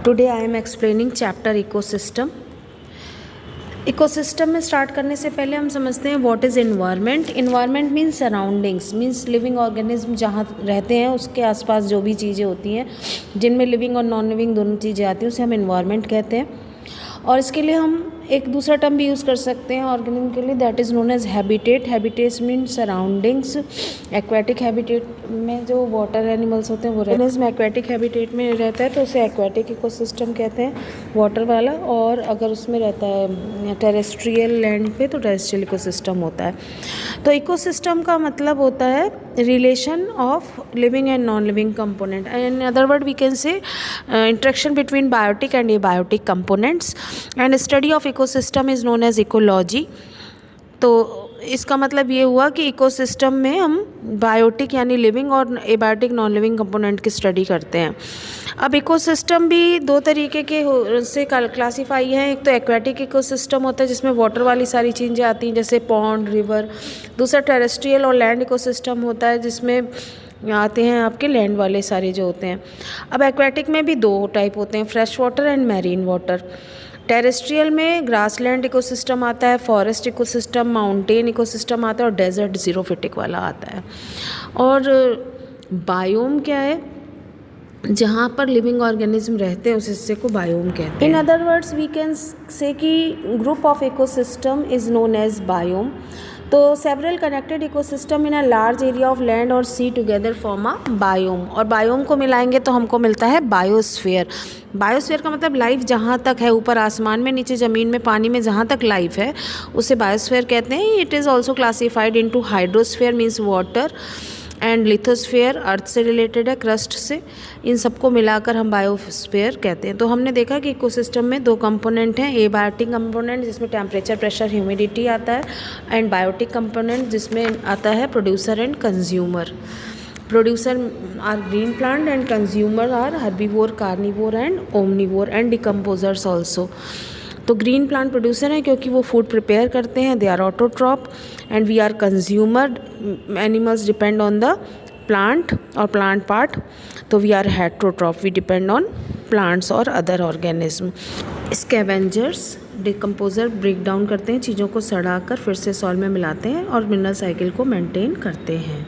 Today I am explaining chapter ecosystem. Ecosystem में start करने से पहले हम समझते हैं what is environment. Environment means surroundings, means living organism जहाँ रहते हैं उसके आसपास जो भी चीज़ें होती हैं जिनमें लिविंग और नॉन लिविंग दोनों चीज़ें आती हैं उसे हम एनवायरनमेंट कहते हैं। और इसके लिए हम एक दूसरा टर्म भी यूज़ कर सकते हैं ऑर्गेनिज्म के लिए, that is known as habitat. Habitats mean surroundings. Aquatic habitat में जो वाटर एनिमल्स होते हैं वो ऑर्गेनिज्म एक्वेटिक हैबिटेट में रहता है तो उसे एक्वेटिक इकोसिस्टम कहते हैं, वाटर वाला। और अगर उसमें रहता है टेरेस्ट्रियल लैंड पे तो टेरेस्ट्रियल इकोसिस्टम होता है। तो इकोसिस्टम का मतलब होता है relation of living and non living component. In other word we can say interaction between biotic and abiotic components and study of ecosystem is known as ecology. तो इसका मतलब ये हुआ कि इकोसिस्टम में हम बायोटिक यानी लिविंग और एबायोटिक नॉन लिविंग कंपोनेंट की स्टडी करते हैं। अब इकोसिस्टम भी दो तरीके के से क्लासीफाई हैं। एक तो एक्वेटिक इकोसिस्टम होता है जिसमें वाटर वाली सारी चीज़ें आती हैं जैसे पॉन्ड, रिवर। दूसरा टेरेस्ट्रियल और लैंड इकोसिस्टम होता है जिसमें आते हैं आपके लैंड वाले सारे जो होते हैं। अब एक्वेटिक में भी दो टाइप होते हैं, fresh water and marine water. Terrestrial में ग्रासलैंड इकोसिस्टम आता है, फॉरेस्ट इकोसिस्टम, माउंटेन इकोसिस्टम आता है और डेजर्ट ज़ीरोफिटिक वाला आता है। और बायोम क्या है? जहाँ पर लिविंग ऑर्गेनिज्म रहते हैं उस हिस्से को बायोम कहते हैं। In other words we can say कि group of ecosystem is known as biome. तो several connected ecosystem in a large area of land और sea together form a biome. और बायोम को मिलाएंगे तो हमको मिलता है बायोस्फीयर। बायोस्फीयर का मतलब लाइफ जहाँ तक है, ऊपर आसमान में, नीचे ज़मीन में, पानी में, जहाँ तक लाइफ है उसे बायोस्फीयर कहते हैं। It is also classified into hydrosphere means water and lithosphere earth से रिलेटेड है, क्रस्ट से। इन सबको मिलाकर हम बायोस्फीयर कहते हैं। तो हमने देखा कि इकोसिस्टम में दो कंपोनेंट हैं, एबायोटिक कंपोनेंट जिसमें टेम्परेचर, प्रेशर, ह्यूमिडिटी आता है, एंड बायोटिक कंपोनेंट जिसमें आता है producer and consumer. Producer are green plant and consumer are herbivore, carnivore and omnivore and decomposers also. तो ग्रीन प्लांट प्रोड्यूसर हैं क्योंकि वो फूड प्रिपेयर करते हैं, they are autotroph, and we are consumer. Animals depend on the plant और plant part, तो we are heterotroph, we depend on plants और other organism. Scavengers, decomposer break down करते हैं, चीज़ों को सड़ाकर फिर से सॉइल में मिलाते हैं और मिनरल साइकिल को मेंटेन करते हैं।